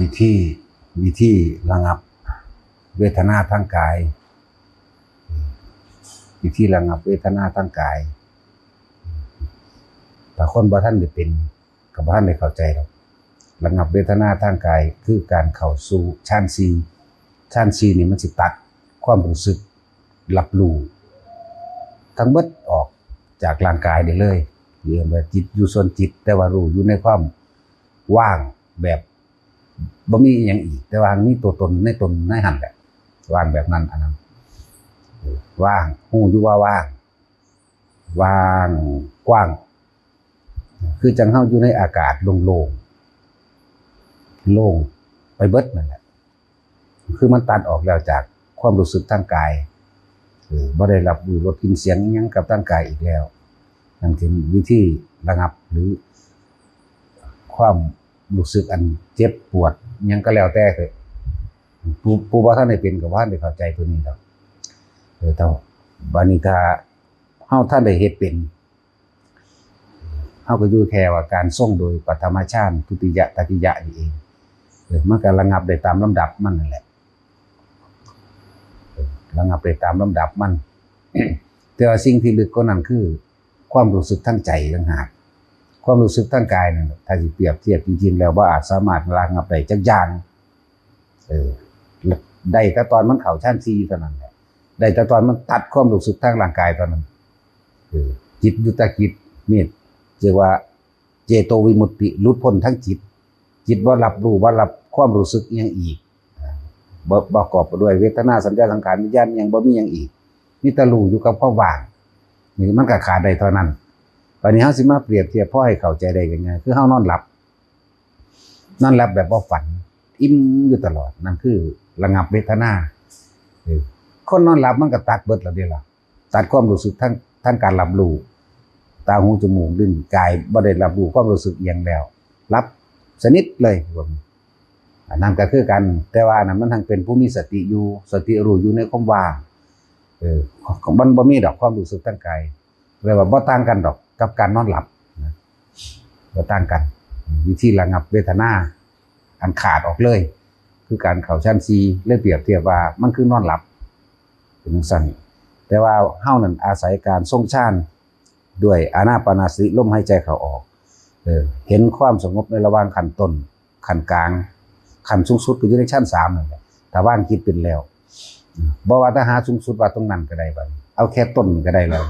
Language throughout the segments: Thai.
วิธีวิธีระงับเวทนาทางกายวิธีระงับเวทนาทางกายแต่คนบ่ท่านได้เป็นกับบ่ท่านได้เข้าใจหรอกระงับเวทนาทางกายคือการเข้าสู่ฌานสี่นี่มันสิตัดความรู้สึกรับรู้ทั้งหมดออกจากร่างกายได้เลยเรียกว่าจิตอยู่ส่วนจิตแต่ว่ารู้อยู่ในความว่างแบบบ่มีอย่างอีกแต่ว่ามีตัวตนในหันแหละว่างแบบนั้นอันนั้นว่างหูอยู่ว่าว่างกว้างคือจังเฮาอยู่ในอากาศโล่งไปเบิดนั่นแหละคือมันตัดออกแล้วจากความรู้สึกทางกายบ่ได้รับรู้รสกลิ่นเสียงหยังกับทางกายอีกแล้วนั่นคือวิธีระงับหรือความรู้สึกอันเจ็บปวดยังก็แล้วแต่เถอะผู้บ่ท่านได้เป็นกับว่าได้เข้าใจตัวนี้ดอกแต่บัดนี้ถ้าเฮาท่านได้เฮ็ดเป็นเฮาก็อยู่แค่ว่าการทรงโดยปฐมฌานทุติยะตติยะนี่เองมันก็ระงับได้ตามลำดับมันนั่นแหละระงับได้ตามลำดับมัน แต่ว่าสิ่งที่ลึกกว่านั้นคือความรู้สึกทางใจต่างหากความรู้สึกทางกายนั่นถ้าสิเปรียบเทียบจริงๆแล้วบ่อาจสามารถระงับได้จักอย่างได้แต่ตอนมันเข้าฌาน4เท่านั้นแหละได้แต่ตอนมันตัดความรู้สึกทางร่างกายเท่านั้นจิตยุตกิจเมตเรียกว่าเจโตวิมุตติหลุดพ้นทั้งจิตบ่รับรู้บ่รับความรู้สึกอีหยังอีกบ่ประกอบไปด้วยเวทนาสัญญาสังขารวิญญาณยังบ่มีหยังอีกมีแต่รู้อยู่กับความว่างนี่มันก็ขาดได้เท่านั้นวันนี้เฮาสิมาเปรียบเทียบพอให้เข้าใจได้ง่ายๆคือเฮานอนหลับแบบบ่ฝันอิ่มอยู่ตลอดนั่นคือระงับเวทนาคนนอนหลับมันก็ตัดเบิดแล้วเด้ล่ะตัดความรู้สึกทั้งการรับรู้ตาหูจมูกลิ้นกายบ่ได้รับรู้ความรู้สึกอีหยังแล้วรับสนิทเลยอันนั้นก็คือกันแต่ว่านั้นมันทั้งเป็นผู้มีสติอยู่สติรู้อยู่ในความว่างมันบ่มีดอกความรู้สึกทางกายเรียกว่าบ่ต่างกันดอกกับการนอนหลับนะบ่ต่างกันวิธีระงับเวทนาอันขาดออกเลยคือการเข้าฌาน4เลยเปรียบเทียบว่ามันคือนอนหลับเป็นจังซั่นแต่ว่าเฮานั้นอาศัยการทรงฌานด้วยอานาปานสติลมหายใจเข้าออกเห็นความสงบในระหว่างขั้นต้นขั้นกลางขั้นสูงสุดก็อยู่ในชั้น3นั่นแหละถ้าว่างคิดเป็นแล้วบ่ว่าถ้าหาสูงสุดว่าตรงนั้นก็ได้บัดเอาแค่ต้นก็ได้เลย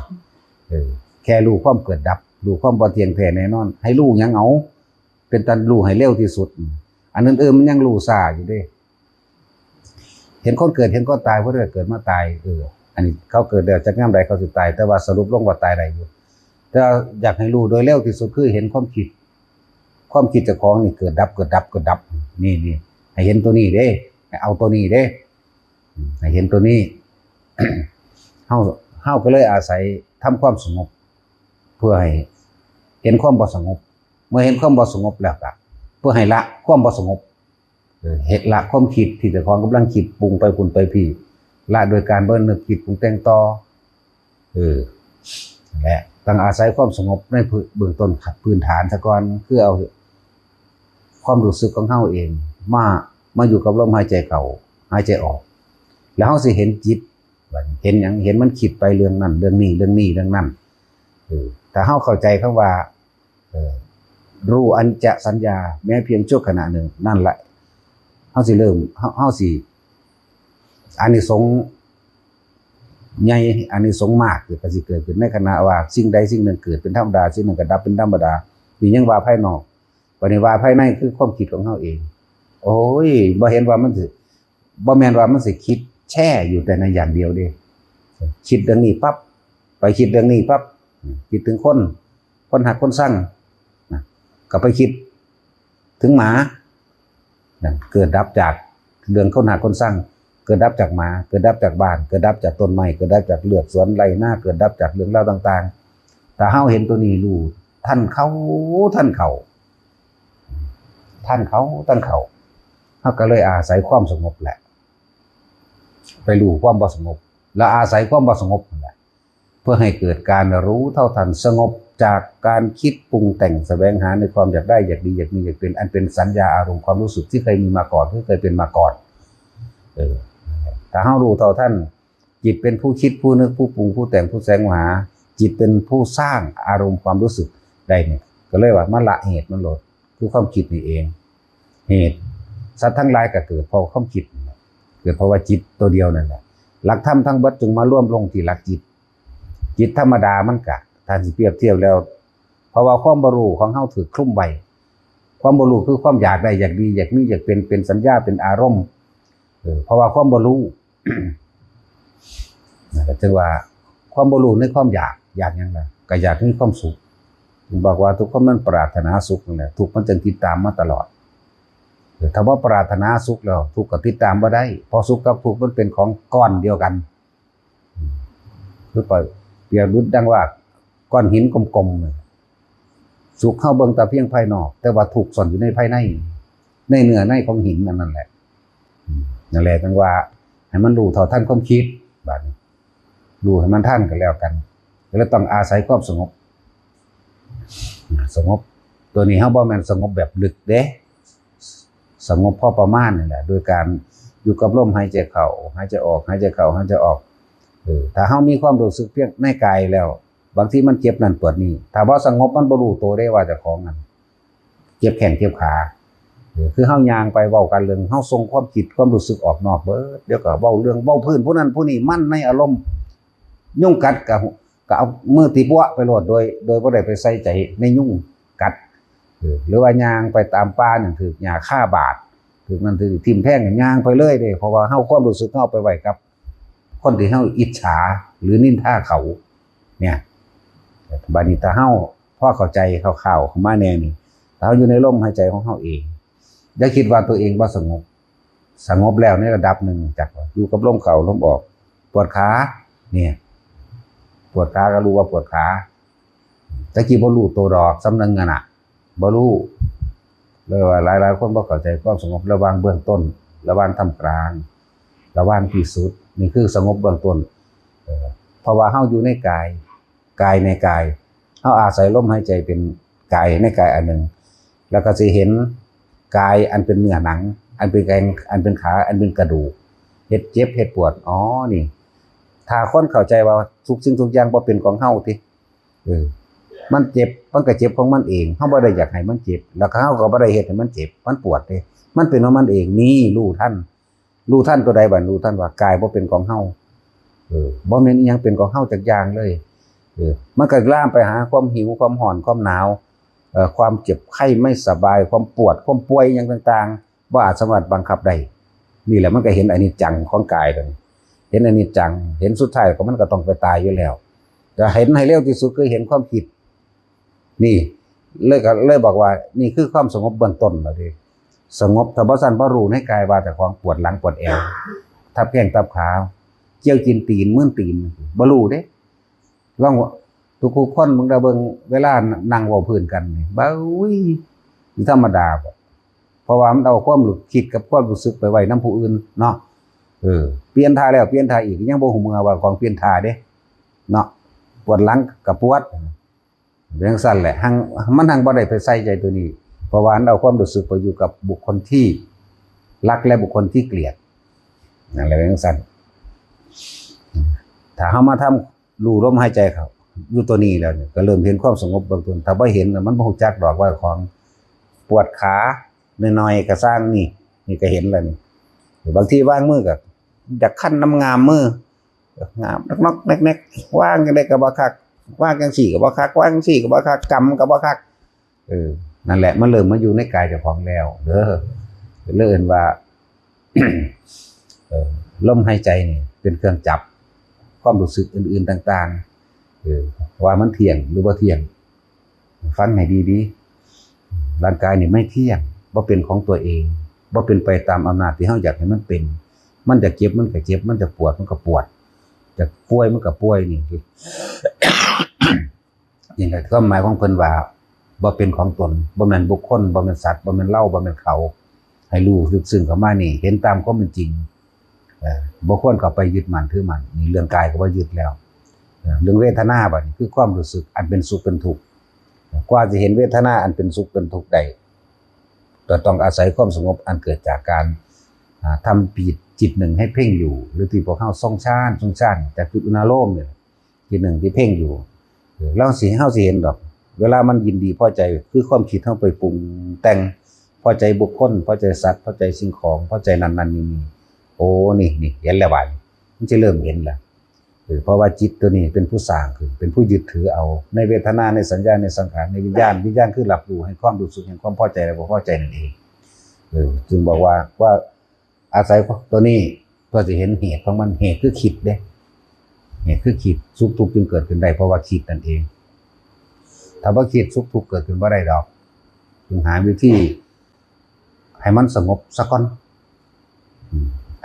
แค่รู้ความเกิดดับรู้ความบ่เที่ยงแท้แน่นอนให้รู้หยังเอาเป็นตันรู้ให้เร็วที่สุดอันอื่นๆมันยังรู้ซ่าอยู่เด้เห็นคนเกิดเห็นคนตายเพิ่นก็เกิดมาตายอันนี้เขาเกิดแล้วจักยามใดเขาสิตายแต่ว่าสรุปลงว่าตายได้อยู่แต่อยากให้รู้โดยเร็วที่สุดคือเห็นความคิดเจ้าของนี่เกิดดับนี่ให้เห็นตัวนี้เด้ให้เอาตัวนี้เด้ให้เห็นตัวนี้ เฮาก็เลยอาศัยทำความสงบเพื่อให้เห็นความบ่สงบเมื่อเห็นความบ่สงบแล้วก็เพื่อให้ละความบ่สงบเฮ็ดละความคิดที่เจ้าของกำลังคิดปรุงไปพุ่นไปพี่ละโดยการบ่นึกคิดปรุงแต่งต่อและต้องอาศัยความสงบในเบื้องต้นพื้นฐานซะก่อนคือเอาความรู้สึกของเฮาเองมาอยู่กับลมหายใจเข้าหายใจออกแล้วเฮาสิเห็นจิตเห็นหยังเห็นมันคิดไปเรื่องนั้นเรื่องนี้เรื่องนั้นถ้าเฮาเข้าใจคำว่ารู้อนิจจสัญญาแม้เพียงชั่วขณะหนึ่งนั่นแหละเฮาสิเริ่มเฮาสิอานิสงส์ใหญ่อานิสงส์มากก็สิเกิดขึ้นในขณะว่าสิ่งใดสิ่งหนึ่งเกิดเป็นธรรมดาสิ่งหนึ่งก็ดับเป็นธรรมดานี่ยังว่าภายนอกบัดนี้ว่าภายในคือความคิดของเฮาเองโอ้ยบ่เห็นว่ามันสิบ่แม่นว่ามันสิคิดแช่อยู่แต่ในอย่างเดียวเด้คิดเรื่องนี้ปั๊บไปคิดเรื่องนี้ปั๊บคิดถึงคนหักคนสั่งก็ไปคิดถึงหมาเกิดดับจากเรื่องคนหักคนสั่งเกิดดับจากหมาเกิดดับจากบ้านเกิดดับจากต้นไม้เกิดดับจากเลือดสวนไรหน้าเกิดดับจากเรื่องราวต่างๆแต่เฮาเห็นตัวนี้รู้ท่านเขาเฮาก็เลยอาศัยความสงบแหละไปรู้ความบ่สงบแล้วอาศัยความบ่สงบนั่นแหละเพื่อให้เกิดการรู้เท่าทันสงบ จากการคิดปรุงแต่งแสวงหาในความอยากได้อยากดีอยากมีอยากเป็นอันเป็นสัญญาอารมณ์ความรู้สึกที่เคยมีมาก่อนที่เคยเป็นมาก่อนถ้าเฮารู้เท่าท่านจิตเป็นผู้คิดผู้นึกผู้ปรุงผู้แต่งผู้แสวงหาจิตเป็นผู้สร้างอารมณ์ความรู้สึกได้เนี่ยก็เลยว่ามันละเหตุมันลดคือความคิดนี่เองเหตุสัตว์ทั้งหลายก็เกิดเพราะความคิดเกิดเพราะว่าจิตตัวเดียวนั่นแหละหลักธรรมทั้งเบิดจึงมาร่วมลงที่หลักจิตธรรมดามันกะถ้าสิเปรียบเทียบแล้วเพราะว่าความบ่รู้ของเฮาถือคลุ้มไว้ความบ่รู้คือความอยากได้อยากดีอยากมีอยากเป็นสัญญาเป็นอารมณ์เพราะว่าความบ่รู้ ก็จึงว่าความบ่รู้ในความอยากหยังล่ะก็อยากมีความสุขถึงบอกว่าทุกคนมันปรารถนาสุขนั่นแหละทุกข์มันจึงติดตามมาตลอดถ้าว่าปรารถนาสุขแล้วทุกข์ก็ติดตามบ่ได้เพราะสุขกับทุกข์มันเป็นของก้อนเดียวกันคือปล่อยเปรียบดุจดังว่าก้อนหินกลมๆสุขเข้าเบิ่งแต่เพียงภายนอกแต่ว่าทุกข์ซ่อนอยู่ในภายในเนื้อในของหินนั่นแหละนั่นแหละจังว่าให้มันรู้เท่าทันความคิดบัดนี้รู้ให้มันทันกันแล้วกันแล้วต้องอาศัยความสงบตัวนี้เฮาบ่แม่นสงบแบบลึกเด้สงบพอประมาณนี่แหละโดยการอยู่กับลมหายใจเข้าหายใจออกหายใจเข้าหายใจออกถ้าเฮามีความรู้สึกเพียงในกายแล้วบางทีมันเจ็บนั่นปวดนี่ถ้าบ่สงบมันบ่รู้ตัวได้ว่าเจ้าของนั่นเจ็บแขนเจ็บขาคือเฮาย่างไปเว้ากันเรื่องเฮาส่งความคิดความรู้สึกออกนอกเบิดเดี๋ยวก็เว้าเรื่องเว้าพื้นผู้นั้นผู้นี้มันในอารมณ์ยุ่งกัดก็เอามือตีปั้วไปโลดโดยบ่ได้ไปใส่ใจในยุ่งกัดหรือว่าย่างไปตามป่านั่นถือหญ้าฆ่าบาดถือนั่นถือทิ่มแทงย่างไปเลยเด้เพราะว่าเฮาความรู้สึกเฮาไปไว้กับคนที่เฮาอิจฉาหรือนินทาเขาเนี่ยบัดนี้ถ้าเฮาพอเข้าใจคร่าวๆเข้ามาแน่นี่ถ้าเฮาอยู่ในลมหายใจของเฮาเองอย่าคิดว่าตัวเองบ่สงบแล้วในระดับหนึ่งจักอยู่กับลมเข้าลมออกปวดขาเนี่ยปวดขาก็รู้ว่าปวดขาตะกี้บ่รู้ตัวดอกสำนึกน่ะบ่รู้เลยว่าหลายๆคนบ่เข้าใจความสงบระหว่างเบื้องต้นระหว่างท่ามกลางระหว่างที่สุดนี่คือสงบเบื้องต้นเพราะว่าเฮาอยู่ในกายในกายเฮาอาศัยลมหายใจเป็นกายในกายอันหนึ่งแล้วก็สิเห็นกายอันเป็นเนื้อหนังอันเป็นแกงอันเป็นขาอันเป็นกระดูกเฮ็ดเจ็บเฮ็ดปวดอ๋อนี่ถ้าคนเข้าใจว่าทุกสิ่งทุกอย่างบ่เป็นของเฮาติมันเจ็บมันก็เจ็บของมันเองเฮาบ่ได้อยากให้มันเจ็บแล้วเฮาก็บ่ได้เฮ็ดให้มันเจ็บมันปวดเด้มันเป็นของมันเองนี่รู้ทันตัวใดบัดรู้ทันว่ากายบ่เป็นของเฮาบ่แม่นอีหยังเป็นของเฮาจักอย่างเลยมันก็ลามไปหาความหิวความร้อนความหนาวความเจ็บไข้ไม่สบายความปวดความป่วยหยังต่างๆบ่อาจสามารถบังคับได้นี่แหละมันก็เห็นอนิจจังของกายกันเห็นอนิจจังเห็นสุดท้ายก็มันก็ต้องไปตายอยู่แล้วจะเห็นให้เร็วที่สุดคือเห็นความคิดนี่เลยบอกว่านี่คือความสงบเบื้องต้นแล้วดิสงบถ้าบ่ซั่นบ่รู้ในกายว่าเจ้าของปวดหลังปวดเอวทับแข้งทับขาเจียวกินตีนมื้นตีนบ่รู้เด้ลองทุกคนมึงได้เบิ่งเวลานั่งเว้าพื้นกันนี่บ่อุ้ยธรรมดาบ่เพราะว่ามันเอาความรู้คิดกับความรู้สึกไปไว้นำผู้อื่นเนาะเปลี่ยนท่าแล้วเปลี่ยนท่าอีกยังบ่ฮู้มือว่าของเปลี่ยนท่าเด้เนาะปวดหลังก็ปวดเรื่องสั้นแหละมันบ่ได้ไปใส่ใจตัวนี้เพราะว่าเอาความรู้สึกไปอยู่กับบุคคลที่รักและบุคคลที่เกลียดนั่นแหละเรื่องสั้นถ้าเฮามาทำรู้ลมหายใจเข้าอยู่ตัวนี้แล้วเนี่ยก็เริ่มเห็นความสงบเบื้องต้นถ้าบ่เห็นมันบ่ฮู้จักดอกว่าของปวดขาน้อยๆก็สร้างนี่ก็เห็นแล้วนี่บางทีวางมือก็อยากคั่นน้ำงามมืองามนอกๆแนกๆวางจังได๋ก็บ่คักวางจังซี่ก็บ่คักวางจังซี่ก็บ่คักกำก็บ่คักนั่นแหละมันเริ่มมาอยู่ในกายเจ้าของแล้วเด้อเริ่มว่า ลมหายใจนี่เป็นเครื่องจับความรู้สึกอื่นๆต่างๆว่ามันเที่ยงหรือบ่เที่ยงฟังให้ดีๆร่างกายนี่ไม่เที่ยงบ่เป็นของตัวเองบ่เป็นไปตามอำนาจที่เฮาอยากให้มันเป็นมันจะเจ็บมันก็เจ็บมันจะปวดมันก็ปวดจะป่วยมันก็ป่วยนี่ อย่างไรก็หมายของเพิ่นว่าบ่เป็นของตนบ่แม่นบุคคลบ่แม่นสัตว์บ่แม่นเราบ่แม่นเขาให้รู้ลึกซึ้งเข้ามานี่เห็นตามความเป็นจริงบ่ควรเข้าไปยึดมั่นถือมั่นนี่เรื่องกายก็บ่ยึดแล้วเรื่องเวทนาบัดนี้คือความรู้สึกอันเป็นสุขเป็นทุกข์ กว่าจะเห็นเวทนาอันเป็นสุขเป็นทุกข์ได้ก็ต้องอาศัยความสงบอันเกิดจากการทำปีจิตหนึ่งให้เพ่งอยู่หรือที่พวกเข้าทรงชาติจากจุดอุณาโลมเนี่ยจิตหนึ่งที่เพ่งอยู่แล้วสิเข้าสิเห็นดอกเวลามันยินดีพอใจคือความคิดเข้าไปปรุงแต่งพอใจบุคคลพอใจสัตว์พอใจสิ่งของพอใจนั้นนี่โอ้นี่เห็นแล้วบ่ายมันจะเริ่มเห็นแล้วเพราะว่าจิตตัวนี้เป็นผู้สร้างคือเป็นผู้ยึดถือเอาในเวทนาในสัญญาในสังขารในวิญญาณคือรับรู้ให้ความรู้สึกแห่งความพอใจและบ่พอใจนั่นเองจึงบอกว่าอาศัยตัวนี้เพื่อจะเห็นเหตุของมันเหตุคือคิดเด้เหตุคือคิดสุขทุกข์จึงเกิดขึ้นได้เพราะว่าคิดนั่นเองถ้าว่าคิดสุขทุกข์เกิดขึ้นบ่ได้ดอกจึงหาวิธีให้มันสงบสักก่อน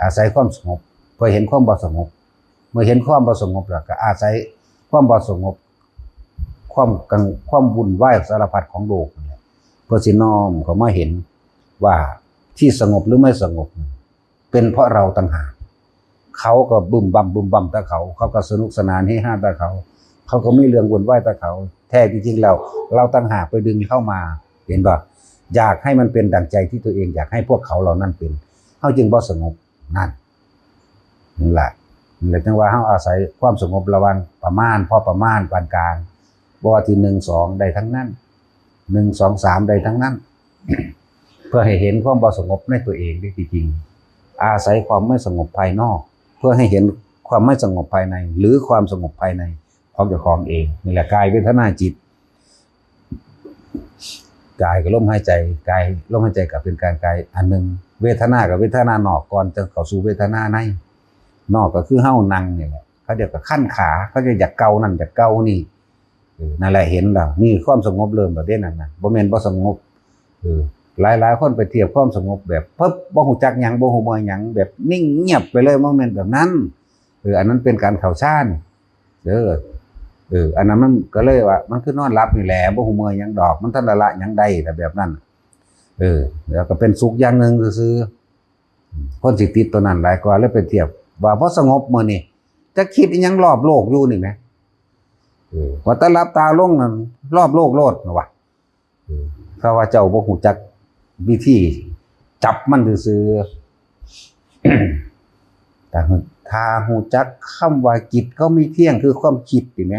อาศัยความสงบเพื่อเห็นความบ่สงบเมื่อเห็นความบ่สงบแล้วก็อาศัยความบ่สงบความวุ่นวายสารพัดของโลกนี่เพื่อสิน้อมเข้ามาเห็นว่าที่สงบหรือไม่สงบเป็นเพราะเราต่างหากเขาก็บึมบั่มแต่เขาก็สนุกสนานเฮฮาแต่เขาก็มีเรื่องวุ่นวายแต่เขาแท้จริงๆแล้วเราต่างหากไปดึงเข้ามาเห็นป่ะอยากให้มันเป็นดั่งใจที่ตัวเองอยากให้พวกเขาเหล่านั้นเป็นเขาจึงบ่สงบนั่นแหละจังว่าเฮาอาศัยความสงบระวังประมาณพอประมาณปานกลางบ่ว่าที่1 2ได้ทั้งนั้น1 2 3ได้ทั้งนั้น เพื่อให้เห็นความบ่สงบในตัวเองได้จริงๆอาศัยความไม่สงบภายนอกเพื่อให้เห็นความไม่สงบภายในหรือความสงบภายในของเจ้าของเองนี่แหละกายเวทนาจิตกายกับลมหายใจกายลมหายใจกับเป็นการกายอันนึงเวทนากับเวทนานอกก่อนจะเข้าสู่เวทนาในนอกก็คือเฮ้านั่งนี่แหละเขาเรียกว่าขั้นขาเขาจะอยากเกานั่นอยากเกานี่นั่นแหละเห็นแล้วนี่ความสงบเริ่มประเด็นนั้นนะบ่แม่นบ่สงบหลายคนไปเทียบความสงบแบบปึ๊บบ่ฮู้จักหยังบ่ฮู้บ่หยังแบบนิ่งเงียบไปเลยบ่แม่นแบบนั้นอันนั้นเป็นการเข้าฌานอันนั้นมันก็เลยว่ามันคือนอนหลับนี่แหละบ่ฮู้เมื่อยหยังดอกมันทันละหยังได้แต่แบบนั้นแล้วก็เป็นสุขอย่างนึงซื่อๆคนสิติดตัวนั้นหลายกว่าเลยไปเทียบว่าบ่สงบมื้อนี้จะคิดอีหยังรอบโลกอยู่นี่แหมว่าแต่หลับตาลงนั่นรอบโลกโลดว่ะเพราะว่าเจ้าบ่ฮู้จักวิธีจับมันซื่อๆแต่ถ้าฮู้จักคำว่าจิตก็มีเที่ยงคือความคิดนี่แหม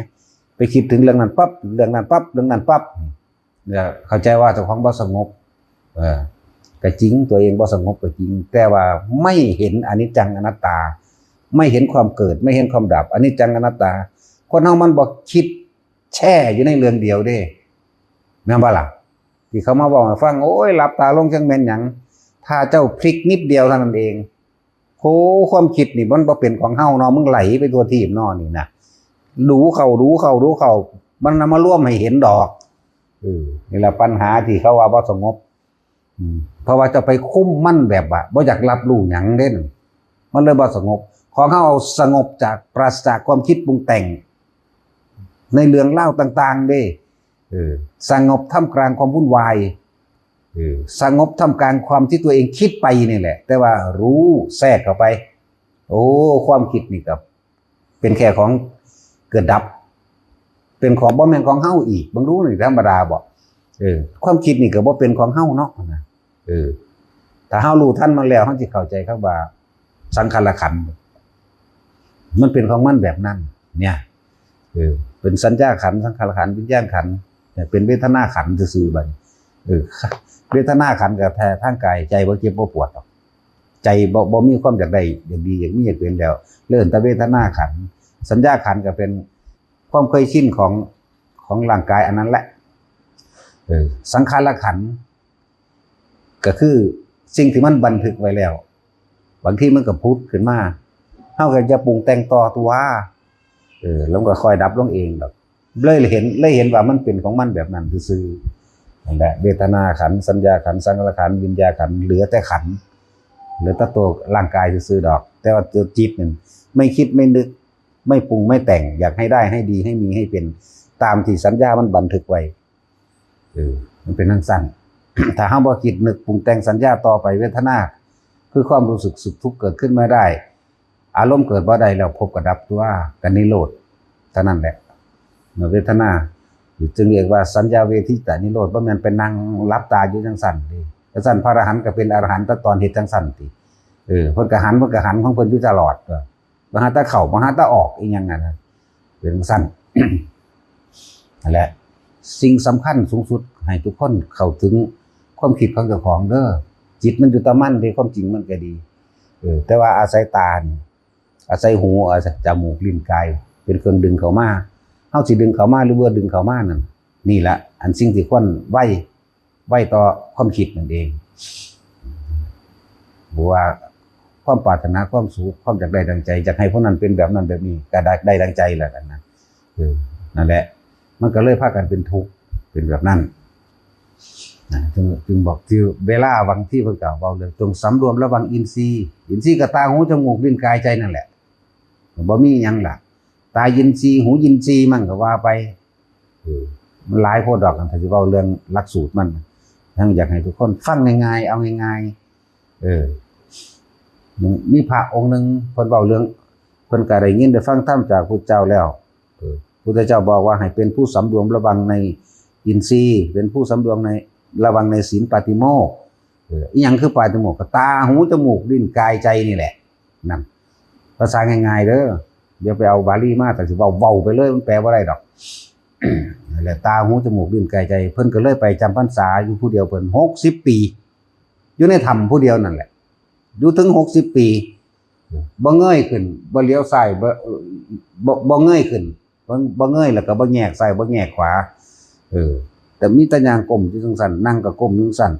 ไปคิดถึงเรื่องนั้นปั๊บเรื่องนั้นปั๊บเนี่ยเข้าใจว่าเจ้าของบ่สงบก็จริงตัวเองบ่สงบก็จริงแต่ว่าไม่เห็นอนิจจังอนัตตาไม่เห็นความเกิดไม่เห็นความดับอนิจจังอนัตตาคนเฮามันบ่คิดแช่อยู่ในเรื่องเดียวเด้แม่นบ่ล่ะที่เขามาบอกให้ฟังโอ้ยหลับตาลงจังแม่นหยังถ้าเจ้าพลิกนิดเดียวเท่านั้นเองโหความคิดนี่มันบ่เป็นของเฮาเนาะมึงไหลไปตัวทีบเนาะนี่นะดูเข้ามันมาร่วมให้เห็นดอกนี่แหละปัญหาที่เขาว่าบ่สงบเพราะว่าจะไปคุ้มมั่นแบบว่าบ่อยากรับรู้หยังเด่นมันเลยบ่สงบของเฮาเอาสงบจากปราศจากความคิดปรุงแต่งในเรื่องเล่าต่างๆเด้สงบท่ามกลางความวุ่นวายสงบท่ามกลางความที่ตัวเองคิดไปนี่แหละแต่ว่ารู้แทรกเข้าไปโอ้ความคิดนี่กับเป็นแค่ของเกิดดับเป็นของบ่แม่นของเฮาอีกบางรู้นี่ธรรมดาบ่ความคิดนี่ก็บ่เป็นของเฮาเนาะนะถ้าเฮารู้ทันมันแล้วเฮาสิเข้าใจครับว่าสังขารขันธ์มันเป็นของมันแบบนั้นเนี่ยเป็นสัญญาขันธ์สังขารขันธ์วิญญาณขันธ์เนี่ยเป็นเวทนาขันธ์ซื่อๆบัดเวทนาขันธ์ก็แท้ทางกายใจบ่เจ็บบ่ปวดหรอกใจบ่มีความอยากได้อย่างดีอย่างนี้อยากเป็นแล้วเรื่องแต่เวทนาขันธ์สัญญาขันธ์ก็เป็นความเคยชินของร่างกายอันนั้นแหละสังขารขันธ์ก็คือสิ่งที่มันบันทึกไว้แล้วบางทีมันก็พุทธขึ้นมาเฮาก็จะปรุงแต่งต่อตัวแล้วก็ค่อยดับลงเองดอกเลยเห็นว่ามันเป็นของมันแบบนั้นซื่อๆนั่นแหละเวทนาขันธ์สัญญาขันธ์สังขารขันธ์วิญญาณขันธ์เหลือแต่ขันธ์เหลือแต่ตัวร่างกายซื่อๆดอกแต่ว่าตัวจิตนี่ไม่คิดไม่นึกไม่ปรุงไม่แต่งอยากให้ได้ให้ดีให้มีให้เป็นตามที่สัญญามันบันทึกไว้มันเป็นทั้งสั้น ถ้าเฮาบ่คิดนึกปรุงแต่งสัญญาต่อไปเวทนาคือความรู้สึกสุขทุกข์เกิดขึ้นมาได้อารมณ์เกิดบ่ได้แล้วพบกับดับตัวกันนิโรธเท่านั้นแหละเวทนา จึงเรียกว่าสัญญาเวทิตานิโรธบ่แม่นเป็นนั่งรับตาอยู่จังซั่นดิจังซั่นพระอรหันต์ก็เป็นอรหันต์แต่ตอนเฮ็ดจังซั่นติเพิ่นก็หันของเพิ่นอยู่ตลอดบ่หาแต่เข้าบ่หาแต่ออกอีหยังนั่นน่ะเป็นจังซั่น นั่นแหละสิ่งสำคัญสูงสุดให้ทุกคนเข้าถึงความคิดของเจ้าของเด้อจิตมันอยู่ตะมันเด้ความจริงมันก็ดีแต่ว่าอาศัยตานี่อาศัยหูอาศัยจมูกลิ้นกายเป็นเครื่องดึงเข้ามาเฮาสิดึงเข้ามาหรือบ่ดึงเข้ามานั่นนี่แหละอันสิ่งที่ควรไว้ต่อความคิดนั่นเองบ่ว่าความปรารถนาความสุขความอยากได้ดังใจอยากให้ผู้นั้นเป็นแบบนั้นแบบนี้ก็ได้ดังใจแหละกันนะนั่นแหละมันก็เลยพากันเป็นทุกข์เป็นแบบนั้นจึงบอกที่เวลาบางที่เพิ่นกล่าวเว้าเรื่องจงสำรวมระวังอินทรีย์ก็ตาหูจมูกลิ้นกายใจนั่นแหละบ่มีหยังล่ะตายินทรีย์หูยินทรีย์มันก็ว่าไปมันหลายโพดดอกกันถ้าสิเว้าเรื่องหลักสูตรมันทั้งอยากให้ทุกคนฟังง่ายๆเอาง่ายๆมีพระองค์นึงเพิ่นเว้าเรื่องเพิ่นก็ได้ยินได้ฟังธรรมจากพุทธเจ้าแล้วพุทธเจ้าบอกว่าให้เป็นผู้สำรวมระวังในอินทรีย์เป็นผู้สำรวมในระวังในศีลปาติโมกข์อีหยังคือปาติโมกข์ก็ตาหูจมูกลิ้นกายใจนี่แหละนั่นภาษาง่ายๆเด้อเดี๋ยวไปเอาบาลีมาแต่สิเว้าไปเลยมันแปลบ่ได้ดอกนั่นแหละตาหูจมูกลิ้นกายใจเพิ่นก็เลยไปจำพรรษาอยู่ผู้เดียวเพิ่น60 ปีอยู่ในธรรมผู้เดียวนั่นแหละอยู่ถึง60 ปีบ่เงยขึ้นบ่เลี้ยวซ้ายบ่เงยขึ้นบ่เงยแล้วก็บ่แยกซ้ายบ่แยกขวาแต่มีแต่ย่างก้มอยู่จังซั่นนั่งก็ก้มอยู่จังซั่น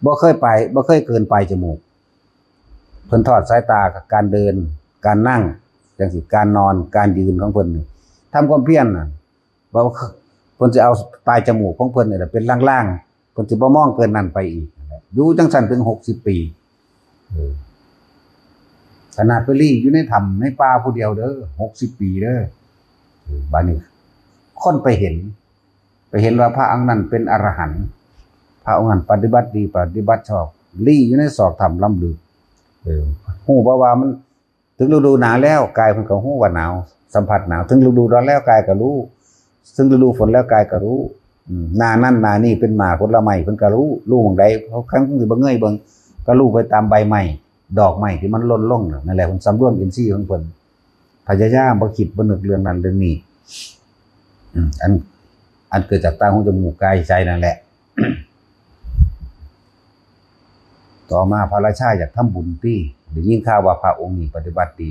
บ่เคยเกินปลายจมูกเพิ่นทอดสายตากับการเดินการนั่งจังซี่การนอนการยืนของเพิ่นนี่ทำความเพียรน่ะบ่เพิ่นสิเอาปลายจมูกของเพิ่นนี่แหละเป็นล่างๆเพิ่นสิบ่มองเกินนั้นไปอีกอยู่จังซั่นถึง60 ปีขนาดไปลี่อยู่ในถ้ำในป่าผู้เดียวเด้อ60 ปีเด้อบัดนี้คนไปเห็นว่าพระองค์นั้นเป็นอรหันต์พระองค์นั้นปฏิบัติดีปฏิบัติชอบลี่อยู่ในศอกถ้ำลำลึกฮู้บ่ว่ามันถึงฤดูหนาวแล้วกายเพิ่นก็ฮู้ว่าหนาวสัมผัสหนาวถึงฤดูร้อนแล้วกายก็รู้ถึงฤดูฝนแล้วกายก็รู้หน้านั้นหน้านี้เป็นหมาผลไม้เพิ่นก็รู้หม้องใดเขาครั้งสิบ่เงยเบิ่งก็รู้ไปตามใบไม้ดอกไม้ที่มันหล่นลงนั่นแหละเพิ่นสำรวมอินทรีย์ของเพิ่นพยายามบ่คิดบ่นึกเรื่องนั้นเรื่องนี้อันเกิดจากตาหูจมูกกายใจนั่นแหละ ต่อมาพระราชาอยากทำบุญที่ได้ยินข่าวว่าพระองค์นี้ปฏิบัติดี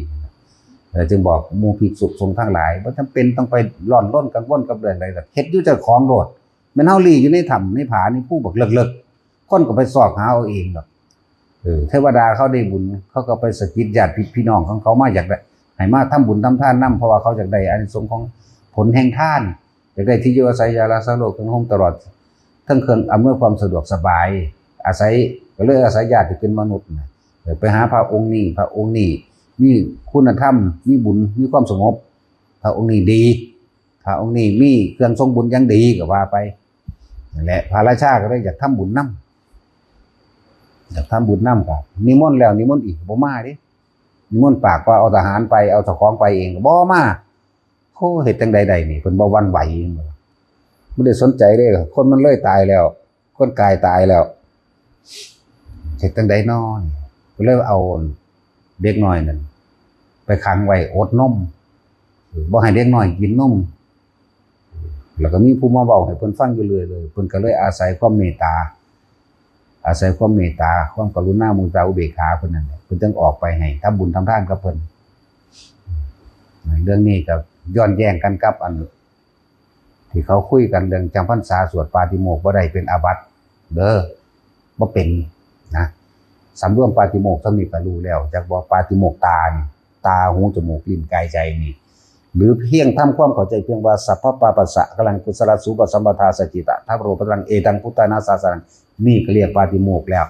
จึงบอกหมู่ภิกษุสงฆ์ทั้งหลายบ่จำเป็นต้องไปร้อนรนกังวลกับเรื่องใดหรอกเฮ็ดอยู่เจ้าของโลดแม่นเฮาลี่อยู่ในถ้ำในผาในภูบักเลิกๆคนก็ไปสอบหาเอาเองดอกเทวดาเขาได้บุญเขาก็ไปสะกิดญาติพี่น้องของเขามาอยากได้ให้มาทำบุญทำทานนำเพราะว่าเขาอยากได้อานิสงส์ของผลแห่งทานอยากได้ที่อยู่อาศัยยารักษาโรคทั้งห้องตลอดทั้งเครื่องอำนวยความสะดวกสบายอาศัยญาติที่เป็นมนุษย์ไปหาพระองค์นี้มีคุณธรรมมีบุญมีความสงบพระองค์นี้ดีพระองค์นี้มีเครื่องทรงบุญยังดีก็ว่าไปนั่นแหละพระราชาก็เลยอยากทำบุญนำครับนิมนต์แล้วนิมนต์อีกบ่มาเด้นิมนต์ปากว่าเอาทหารไปเอาเจ้าของไปเองบ่มาโหเฮ็ดจังใดๆนี่เพิ่นบ่หวั่นไหวบ่ได้สนใจเด้คนมันเลยตายแล้วคนกายตายแล้วเฮ็ดจังใดน้อก็เลยเอาเด็กน้อยนั่นไปขังไว้อดนมบ่ให้เด็กน้อยกินนมแล้วก็มีผู้มาเว้าให้เพิ่นฟังอยู่เรื่อยเลยเพิ่นก็เลยอาศัยความเมตตาความกรุณามุตาอุเบกขาเพิ่นนั่นแหละเพิ่นจึงออกไปให้ทำบุญทำทานกับเพิ่นเรื่องนี้ก็ย้อนแย้งกันกับอันที่เขาคุยกันเรื่องจำพรรษาสวดปาติโมกข์บ่ได้เป็นอาบัติเด้อบ่เป็นนะสำรวมปาติโมกข์ทั้งนี้ก็รู้แล้วจากบ่ปาติโมกข์ตาหูจมูกลิ้นกายใจนี่หรือเพียงทำความเข้าใจเพียงว่าสัพพะปาปัสสะกลังกุศลสูปสัมปทาสจิตะทัพโรปตังเอตังพุทธานาสาสนังนี่ก็เรียกปาติโมกข์แล้ว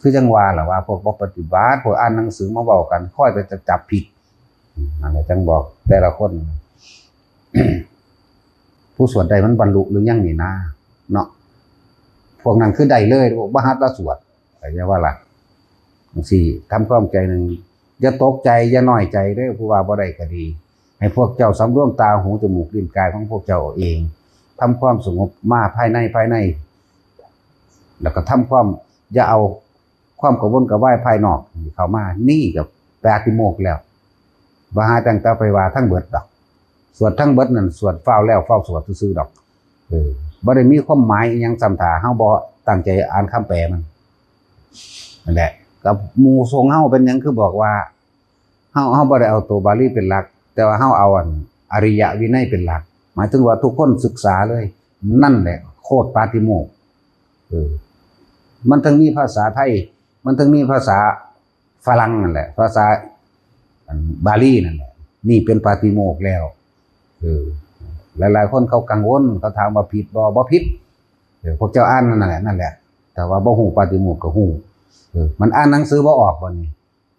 คือจังว่าล่ะว่าพวกบ่ปฏิบัติพวกอ่านหนังสือมาเว้ากันค่อยไปจับผิดนั่นแหละจังบอกแต่ละคน ผู้สวดใดมันบรรลุหรือยังนี่นะเนาะพวกนั้นคือใดเลยพวกบ่ฮัดละสวดอะไรว่าล่ะจังซี่ทำความใจนึงอย่าตกใจอย่าน้อยใจเด้อผู้ว่าบ่ได้ก็ดี ให้พวกเจ้าสำรวมตาหูจมูกลิ้นกายของพวกเจ้าเองทำความสงบมาภายในแล้วก็ทำความอย่าเอาความกระวนกระวายภายนอกเข้ามานี่กับปาฏิโมกข์แล้วว่าหาตั้งแต่ไปว่าทั้งเบิดดอกสวดทั้งเบิดนั่นสวดเฝ้าแล้วเฝ้าสวดซื่อๆดอกบ่ได้มีความหมายอิหยังสำถาเฮาบ่ตั้งใจอ่านคำแปลมันนั่นแหละกับหมู่ทรงเฮาเป็นหยังคือบอกว่าเฮาบ่ได้เอาตัวบาลีเป็นหลักแต่ว่าเฮาเอาอริยวินัยเป็นหลักหมายถึงว่าทุกคนศึกษาเลยนั่นแหละโคตรปาฏิโมกข์มันทั้งมีภาษาไทยมันทั้งมีภาษาฝรั่งนั่นแหละภาษาบาลีนั่นแหละนี่เป็นปาฏิโมกข์แล้วหลายๆคนเขากังวลเขาถามว่าผิดบ่ผิดพวกเจ้าอ่านนั่นแหละแต่ว่าบ่ฮู้ปาฏิโมกข์ก็ฮู้มันอ่านหนังสือบ่ออกบ่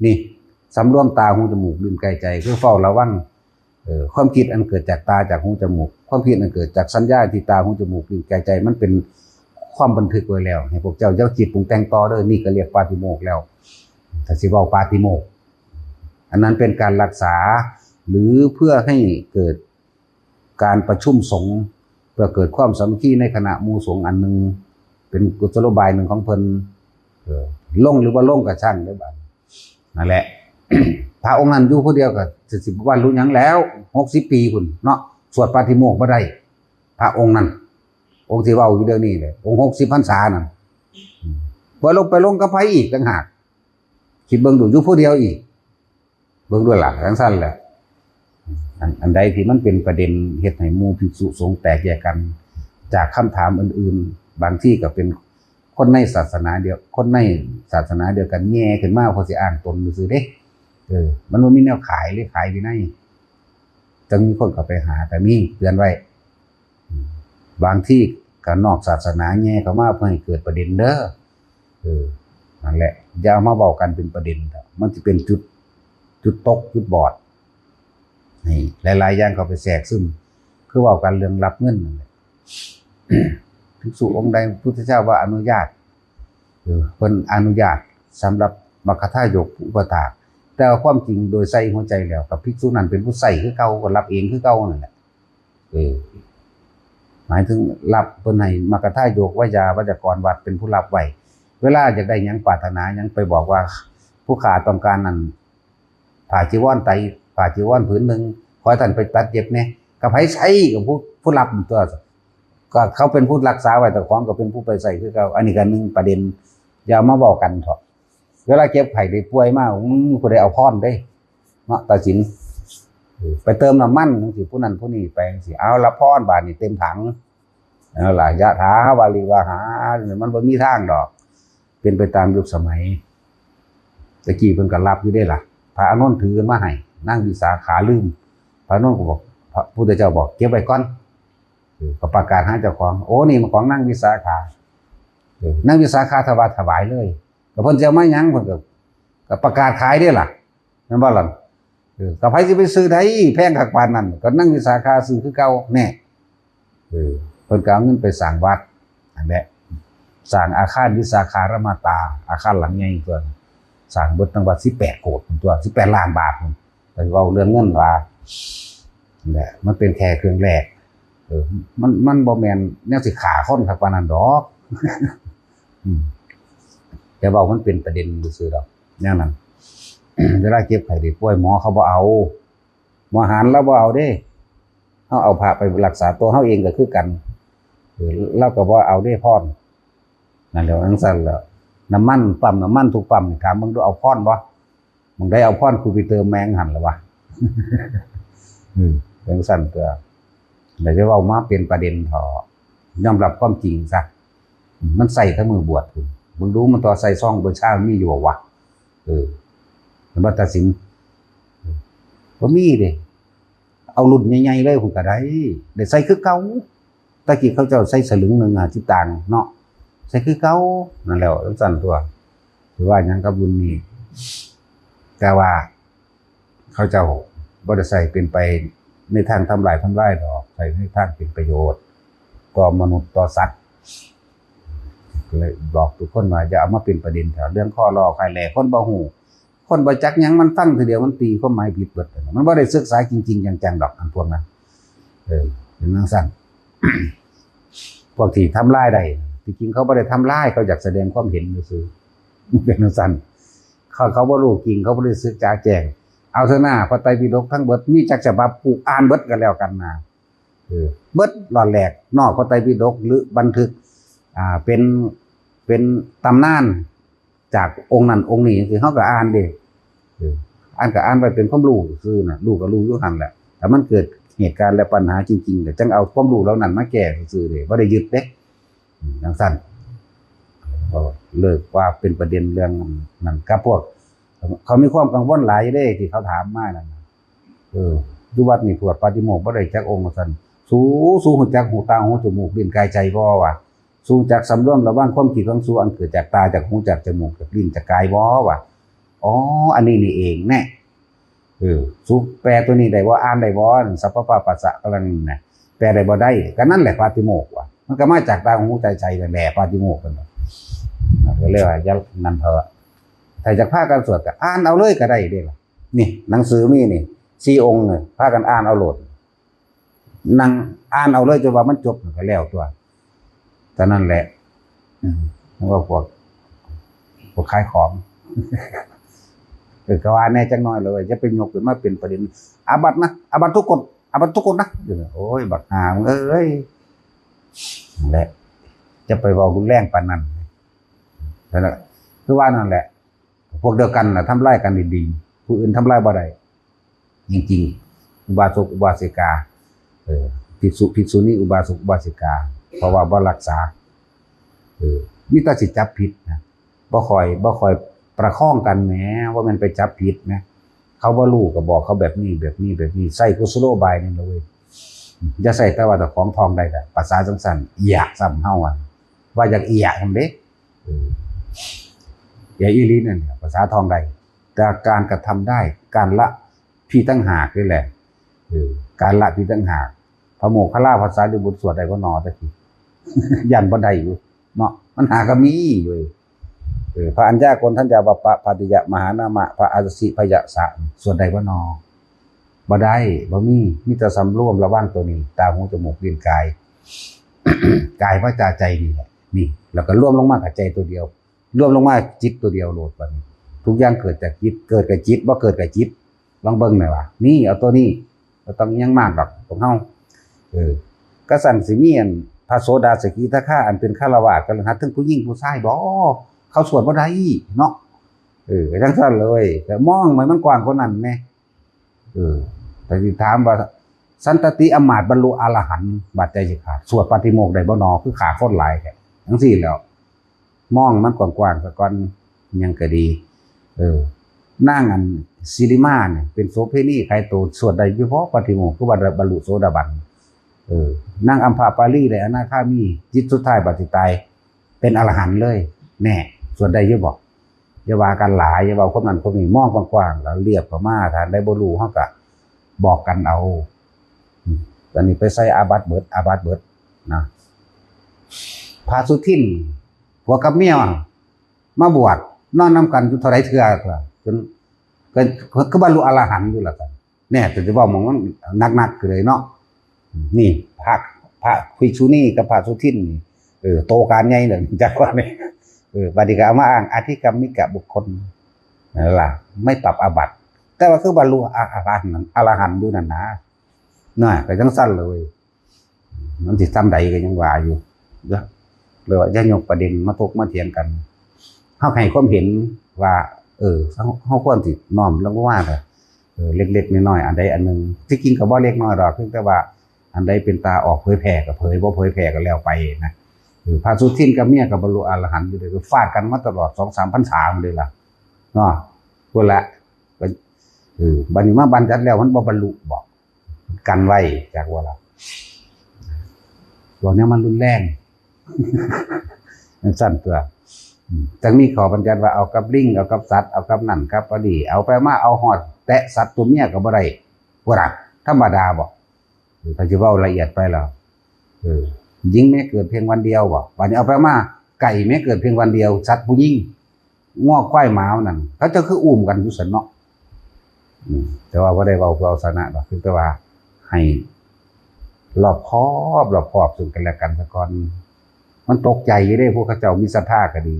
นี่สำรวมตาหูจมูกลิ้นกายใจคือเฝ้าระวังความคิดอันเกิดจากตาจากหูจมูกความคิดอันเกิดจากสัญญาที่ตาหูจมูกลิ้นกายใจมันเป็นความบันทึกไว้แล้วให้พวกเจ้าจิตปรุงแต่งต่อเด้อนี่ก็เรียกปาฏิโมกข์แล้วถ้าสิเว้าปาฏิโมกข์อันนั้นเป็นการรักษาหรือเพื่อให้เกิดการประชุมสงฆ์เพื่อเกิดความสามัคคีในคณะหมู่สงฆ์อันนึงเป็นกุศโลบายหนึ่งของเพิ่นลงหรือว่าลงก็ช่างได้บัดนั่นแหละ พระองค์นั้นอยู่ผู้เดียวก็สิบวันรู้หยังแล้ว60 ปีพุ่นเนาะสวดปาฏิโมกข์บ่ได้พระองค์นั้นองค์ที่เว้าอยู่เดี๋ยวนี้เลยองค์60 พรรษานั่นบ่ลงไปลงกับไผอีกต่างหากคิดเบิ่งดูอยู่ผู้เดียวอีกเบิ่งด้วยล่ะจังซั่นแหละอันใดที่มันเป็นประเด็นเฮ็ดให้หมู่ภิกษุสงฆ์แตกแยกกันจากคำถามอื่นๆบางที่ก็เป็นคนในศาสนาเดียวกันแย่ขึ้นมาเพราะสิอ้างตนซื่อเด้มันบ่มีแนวขายหรือขายวินัยจังมีคนเข้าไปหาแต่มีเตือนไว้บางที่ก็นอกศาสนาแย่เข้ามาเพื่อให้เกิดประเด็นเด้อนั่นแหละอย่าเอามาเว้ากันเป็นประเด็นมันสิเป็นจุดตกจุดบอดนี่หลายๆอย่างเข้าไปแทรกซึมคือเว้ากันเรื่องรับเงินนั่นแหละภิกษุองค์ใดพุทธเจ้าว่าอนุญาตเพิ่นอนุญาตสำหรับมคทายกอุปถากแต่ความจริงโดยใส่หัวใจแล้วกับภิกษุนั้นเป็นผู้ใส่คือเก่าก็รับเองคือเก่านั่นแหละหมายถึงรับเพิ่นให้มคทายกวิยาวัจกรวัดเป็นผู้รับไว้เวลาอยากได้หยังปรารถนาหยังไปบอกว่าผู้ขาต้องการนั้นผ้าจีวรไตรผ้าจีวรผืนนึงขอให้ท่านไปตัดเย็บแน่ก็ไผใช้กับผู้รับตัวก็เขาเป็นผู้รักษาไว้แต่ของก็เป็นผู้ไปใส่คือเก่าอันนี้ก็นึงประเด็นอย่ามาบอกกันเถอะเวลาเก็บไข่ได้ป่วยมากผู้ใดเอาพรได้เนาะตัดสินไปเติมน้ำมันจังซี่ผู้นั้นผู้นี้ไปจังซี่เอาละพรบาดนี้เต็มถังเอาล่ะยะถาวาลีวาหามันบ่มีทางดอกเป็นไปตามยุคสมัยตะกี้เพิ่นก็รับอยู่ได้ล่ะพระอานนท์ถือมาให้นั่งวิสาขาลืมพระอานนท์ก็บอกพระพุทธเจ้าบอกเก็บไว้ก่อนก็ประกาศหาเจ้าของโอ้นี่มันของนั่งวิสาขานั่งวิสาขาถวายเลยก็เพิ่นจะเอามาหยังเพิ่นก็ประกาศขายได้ล่ะแม่นบ่ล่ะก็ไผสิไปซื้อได้แพงคักปานนั้นก็นั่งวิสาขาซื้อคือเก่าแน่เพิ่นก็เอาเงินไปสร้างวัดอันแหละสร้างอาคารวิสาขารมาตาอาคารหลังใหญ่ตัวสร้างเบิดทั้งวัด18 โกฏตัว18 ล้านบาทแต่เว้าเรื่องเงินว่านั่นแหละมันเป็นแค่เครื่องแรกมันบ่แม่นแนวสิฆ่าคนคักปานนั้นดอกแต่ว่ามันเป็นประเด็นซื่อๆดอกแนวนั้น เวลาเจ็บไข้ได้ป่วยหมอเขาบ่เอาหมอหารแล้วบ่เอาเด้เฮาเอาพระไปรักษาตัวเฮาเองก็คือกันเราก็บ่เอาเด้พรนั่นแหละจังซั่นแล้วน้ำมันปั๊มน้ำมันทุกปั๊มถามมึงดูเอาพรบ่มึงได้เอาพรกูไปเติมแมงหั่นล่ะวะจังซั่นก็ได้จะเว้ามาเป็นประเด็นเถาะยอมรับความจริงซะมันใส่ทั้งมือบวชพุ่นมึงดูมันต่อใส่ซองเบอร์ชามีอยู่บ่วะมันบ่ตัดสินบ่มีเด้เอารุ่นใหญ่ๆเลยพุ่นก็ได้ใส่คือเก่าตะกี้เขาเจ้าใส่สลึงนึง50 ตังค์เนาะใส่คือเก่านั่นแหละจังซั่นตัวถือว่าหยังกับบุญนี้แต่ว่าเขาเจ้าบ่ได้ใส่เป็นไปในทางทำลายดอกใส่ในทางเป็นประโยชน์ต่อมนุษย์ต่อสัตว์เลยบอกทุกคนว่าอย่าเอามาเป็นประเด็นแถวเรื่องข้อรอใครแลคนบ่ฮู้ค คนบ่จักหยังมันฟังทีเดียวมันตีความหมายผิดเบิดมันบ่ได้ศึกษาจริงๆจังๆดอกอันพวกนั้นเป็นจังซั่น พวกที่ทำลายได้ที่จริงเขาบ่ได้ทำลายเขาอยากแสดงความเห็นซื่อๆเป็นจังซั่นเขาบ่รู้จริงเขาบ่ได้ศึกษาแจ้งเอาเถอะนะพระไตรปิฎกทั้งเบิดมีจักฉบับกูอ่านเบิดกันแล้วกันนะเบิดหลอดแหลกนอกพระไตรปิฎกหรือบันทึกเป็นตำนานจากองค์นั้นองค์นี้คือเขาก็อ่านเด้อ่านก็อ่านไปเป็นความรู้ซื่อน่ะรู้ก็รู้อยู่หั่นแหละแต่มันเกิดเหตุการณ์และปัญหาจริงๆก็จังเอาความรู้เหล่านั้นมาแก้ซื่อเด้บ่ได้ยึดเด้จังซั่นเลิกว่าเป็นประเด็นเรื่องนั้นกับพวกเขามีความกังวลหลายเด้ที่เขาถามมานั่นอยู่วัดนี่ตรวจปาฏิโมกข์บ่ได้จักองค์ว่าซั่นสู้ฮู้จักหูตาหูจมูกลิ้นกายใจบ่วะสู้จักสำรวมระวังความคิดของสู้อันเกิดจากตาจากหูจากจมูกจากลิ้นจากกายบ่วะอ๋ออันนี้นี่เองแน่สู้แปลตัวนี้ได้บ่อ่านได้บ่สัพพะปัสสะกำลังนี่นะแปลได้บ่ได้ก็นั่นแหละปาฏิโมกข์ว่ะมันก็มาจากตาหูใจนั่นแหละปาฏิโมกข์กันก็เรียกว่านั่นเถอะถ้าจะพากันสวดก็อ่านเอาเลยก็ได้เด้ล่ะนี่หนังสือมีนี่4องค์นี่พากันอ่านเอาโลดนั่งอ่านเอาเลยจนว่ามันจบก็แล้วตัวแต่นั่นแหละมันก็พวกขายของก็ว่าแน่จังน้อยเลยจะเป็นยกขึ้นมาเป็นประเด็นอาบัตินะอาบัติทุกคนนะโอ้ยบักหามเอ้ยนั่นแหละจะไปเว้ารุนแรงปานนั้นนั่นแหละคือว่านั่นแหละพวกเดียวกันน่ะทำร้ายกันดีๆผู้อื่นทำร้ายบ่ได้จริงๆอุบาสกอุบาสิกาภิกษุณีอุบาสกอุบาสิกาเพราะว่าบ่รักษามีแต่สิจับผิดนะบ่ค่อยประคองกันแหมว่ามันไปจับผิดนะเขาบ่รู้ก็บอกเขาแบบนี้ใส่กุศโลบายนี่เลยอย่าใส่แต่ว่าแต่ของทองได้แต่ภาษาสั้นๆอยากซ้ำเฮาว่าอยากอียะนำเด้อย่าอีหลีนั่นภาษาทองได้แต่การกระทำได้การละพี่ตั้งหากนี่แหละการละพี่ตั้งหากพระโมคคัลลาภาษาดิบุตรสวดได้บ่นอตะกี้ยันบ่ได้อยู่เนาะมันหาก็มีอยู่พระอัญญากนทัญญาวัปปะปาติยะมหานามะพระอาสิพยะสะสวดได้บ่นอบ่ได้บ่มีแต่สำรวมระวังตัวนี้ตาหูจมูกลิ้นกายกายวาจาใจนี่แหละนี่แล้วก็รวมลงมากับใจตัวเดียวรวมลงมาจิตตัวเดียวโลดบัดนี้ทุกอย่างเกิดจากจิตเกิดกับจิตบ่เกิดกับจิตลองเบิ่งหน่อยว่านี่เอาตัวนี้บ่ต้องยังมากดอกของเฮากษัตริย์สิมีอันพระโสดาสกิทาคาอันเป็นฆราวาสกฤหัสถ์ทั้งผู้หญิงผู้ชายบ่เขาสวดบ่ได้เนาะจังซั่นเลยแต่มองมันกว้างกว่านั้นแน่แต่สิถามว่าสันตติอมาตย์บรรลุอรหันต์บาดใจสิขาดสวดปาฏิโมกข์ได้บ่นอคือขาคนหลายแท้จังซี่แล้วมองมันกว้างๆซะก่อนยังก็ดีนางอันศิริมาเนี่ยเป็นโสเภณีใครโตสวดได้เฉพาะปาฏิโมกข์คือว่าบรรลุโสดาบันนางอัมพาปาลีได้อนาคามีจิตสุดท้ายบัดสิตายเป็นอรหันต์เลยแน่สวดได้อยู่บ่อย่าว่ากันหลายอย่าเว้าคนนั้นคนนี้มองกว้างๆแล้วเรียบเข้ามาถ้าได้บ่รู้เฮาก็บอกกันเอาตอนนี้ไปใส่อาบัติเบิดนะพระสุทินผัวกับเมียมาบวชนอนนำกันอยู่เท่าไรเทื่อจนก็บรรลุอรหันต์อยู่แล้วกันแน่แต่จะบอกมองว่าหนักๆเลยเนาะนี่พระภิกษุณีกับพระสุทินโตการใหญ่เลยจักว่านี่บัดนี้ก็เอามาอ้างอธิกรรมิกะบุคคลนั่นล่ะไม่ปรับอาบัติแต่ว่าคือบรรลุอรหันต์อยู่นั่นนะน่ะก็จังซั่นเลยมันสิทำใดก็ยังว่าอยู่เด้อเลยว่าจะยกประเด็นมาถกมาเถียงกันเฮาให้ความเห็นว่าเฮาควรสิน้อมลงว่าเล็กๆน้อยๆอันใดอันนึงที่จริงก็บ่เล็กน้อยดอกเพียงแต่ว่าอันใดเป็นตาออกเผยแผ่ก็เผยบ่เผยแผ่ก็แล้วไปนะพระสุทินกับเมียก็บรรลุอรหันต์อยู่เลยฟาดกันมาตลอด 2-3 พรรษาเลยล่ะเนาะพุ่นละบัดนี้มาบัญญัติแล้วมันบ่บรรลุบอกกันไว้จากว่าล่ะตัวนี้มันรุนแรงมันสั่นตัวจังมีขอบัญญัติว่าเอากับลิงเอากับสัตว์เอากับนั่นกับปดีเอาไปมาเอาหอดแตะสัตว์ตัวเมียก็บ่ได้บ่รักธรรมดาบ่ถ้าสิเว้าละเอียดไปแล้วหญิงแม้เกิดเพียงวันเดียวบ่บัดนี้เอาไปมาไก่แม้เกิดเพียงวันเดียวสัตว์ผู้หญิง งอกควายหมานั่นเขาจะคืออุ้มกันอยู่ซั่นเนาะแต่ว่าบ่ได้เว้าเพื่อเอาชนะดอกคือแต่ว่าให้รอบคอบซึ่งกันและกันซะก่อนมันตกใจอยู่เด้พวกเขาเจ้ามีศรัทธาก็ดี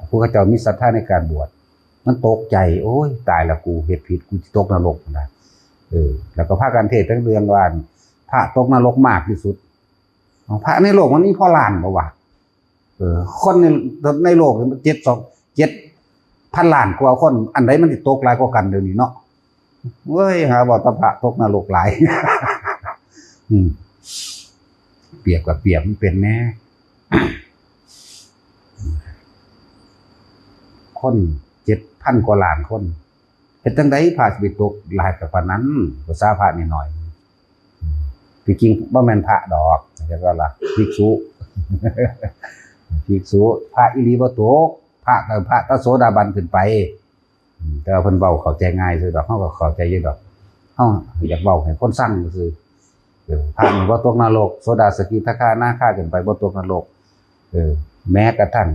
พวกเขาเจ้ามีศรัทธาในการบวชมันตกใจโอ้ยตายแล้วกูเฮ็ดผิดกูสิตกนรกนะแล้วก็พากันเทศน์ทั้งเรื่องว่าพระตกนรกมากที่สุดพระในโลกมันมีพอล้านบ่วะคนในโลกมัน7,000 ล้านกว่าคนอันใดมันสิตกหลายกว่ากันเดี๋ยวนี้เนาะเว้ยหาว่าพระตกนรกหลายเปรียบกับเปรียบมันเป็นแน่คน7,000 กว่าล้านคนเป็นจังได๋พระสิไปตกหลายกับปานนั้นภาษาพระนิดหน่อยที่จริงบ่แม่นพระดอกแต่ก็ล่ะภิกษุพระอีหลีบ่ตกพระตโสดาบันขึ้นไปแต่ว่าเพิ่นเว้าเข้าใจง่ายซื่อดอกเฮาก็เข้าใจอยู่ดอกเฮาอยากเว้าให้คนฟังซื่อพระนี่บ่ตกนรกโสดาสกิทาคานาคาขึ้นไปบ่ตกนรกแม้กระทั่ง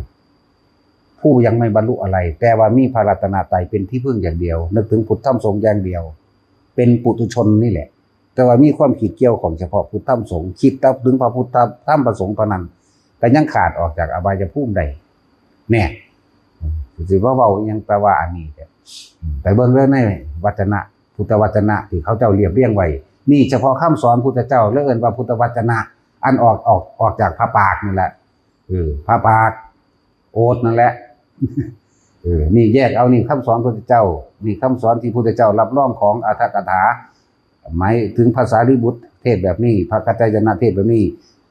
ผู้ยังไม่บรรลุอะไรแต่ว่ามีพระรัตนตรัยเป็นที่พึ่งอย่างเดียวนึกถึงพุทธธรรมสงฆ์อย่างเดียวเป็นปุถุชนนี่แหละแต่ว่ามีความคิดเกี่ยวของเฉพาะพุทธธรรมสงฆ์คิดถึงพระพุทธธรรมประสงค์เท่านั้นแต่ยังขาดออกจากอบายภูมิใดแน่สิว่าเว้ายังแต่ว่าอันนี้แต่เบิ่งเรื่องในวจนะพุทธวจนะที่เขาเจ้าเรียบเรียงไว้นี่เฉพาะคำสอนพุทธเจ้าเอิ้นว่าพุทธวจนะอันออกจากพระปากนี่แหละพระปากโอษนั่นแหละนี่แยกเอานี่คำสอนพุทธเจ้านี่คำสอนที่พุทธเจ้ารับรองของอรรถกถาหมายถึงภาษาลิบุตรเทศแบบนี้พระกัจจายนะเทศแบบนี้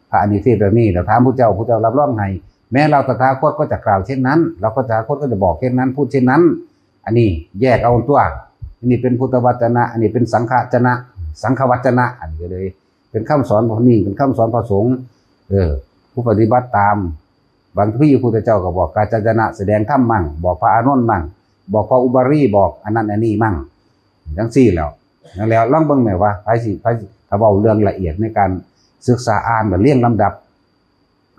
พระอนิเทศแบบนี้แล้วถามพุทธเจ้ารับรองให้แม้เราตถาคตก็จะกล่าวเช่นนั้นเราก็ตถาคตก็จะบอกเช่นนั้นพูดเช่นนั้นอันนี้แยกเอาตัวอันนี้เป็นพุทธวจนะอันนี้เป็นสังฆจนะสังฆวจนะอันนี้ก็เลยเป็นคำสอนพวกนี้เป็นคำสอนพระสงฆ์ผู้ปฏิบัติตามบางที่พุทธเจ้าก็บอกกาจจนะแสดงธรรมมั่งบอกพระอานนท์มั่งบอกพระอุบารีบอกอันนั้นอันนี้มั่งทั้ง4แล้วลองเบิ่งหน่อยว่าไผสิถ้าเว้าเรื่องละเอียดในการศึกษาอ่านแบบเรียงลำดับ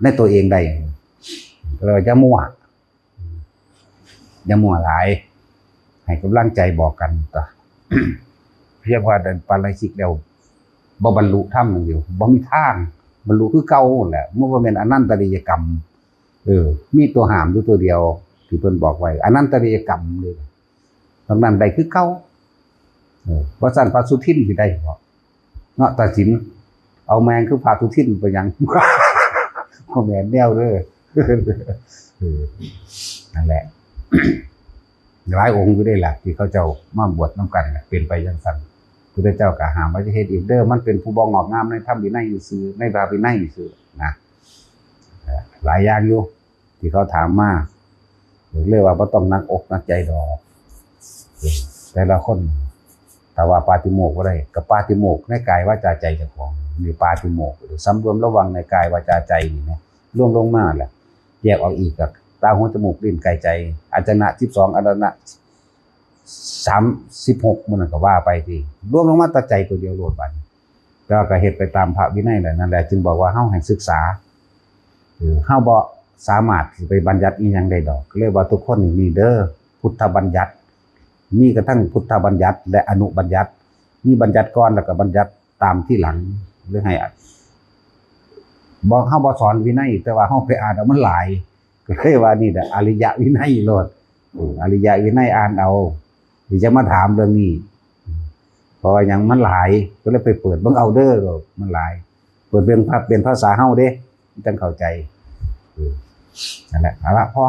ในตัวเองได้เราจะมั่วหลายให้กำลังใจบอกกันต่อ เพียงว่าเดินปาราชิกแล้วบ่บรรลุธรรมอย่างเดียวบ่มีทางบรรลุคือเก่าแหละมันบ่แม่นอนันตริยกรรมมีตัวหามอยู่ตัวเดียวที่เพิ่นบอกไว้อนันตริยกรรมเลยตรงนั้นได้คือเก่าว่าซั่นพระสุทินสิได้บ่เนาะตัดสินเอาแมงคือพระสุทินไปยังบ่แม่นแนวเด้อนั่นแหละหลายองค์อยู่ได้ล่ะที่เขาเจ้ามาบวชนำกันเป็นไปจังซั่นพุทธเจ้าก็ห้ามว่าจะเฮ็ดอีกเด้อมันเป็นผู้บ่งอกงามในธรรมวินัยซื่อในพระวินัยซื่อนะหลายอย่างอยู่ที่เขาถามมาเรียกว่าบ่ต้องนักอกนักใจดอกแต่ละคนแต่ว่าปาติโมกข์บ่ได้กับปาติโมกข์ในกายวาจาใจเจ้าของนี่ปาติโมกข์หรือสำรวมระวังในกายวาจาใจนี่นะรวมลงมาแหละแยกออกอีกกับตาหูจมูกลิ้นกายใจอาจนะ12อาจนะ36มันก็ว่าไปทีรวมลงมาแต่ใจตัวเดียวโลดบัดแล้วก็เฮ็ดไปตามพระวินัยนั่นแหละจึงบอกว่าเฮาให้ศึกษาเฮาบ่สามารถสิไปบัญญัติอีหยังได้ดอกเรียกว่าทุกคนนี่มีเด้อพุทธบัญญัติมีกระทั่งพุทธบัญญัติและอนุบัญญัติมีบัญญัติก่อนแล้วก็บัญญัติตามที่หลังหรือให้บอกเฮาบ่สอนวินัยแต่ว่าเฮาไปอ่านเอามันหลายก็เลยว่านี่แหละอริยวินัยโลดอริยวินัยอ่านเอาที่จะมาถามเรื่องนี้เพราะว่ายังมันหลายก็เลยไปเปิดเบิ่งเอาเด้อมันหลายเปิดเป็นภาษาเฮาเด้จังเข้าใจนั่นแหละเอาละพอ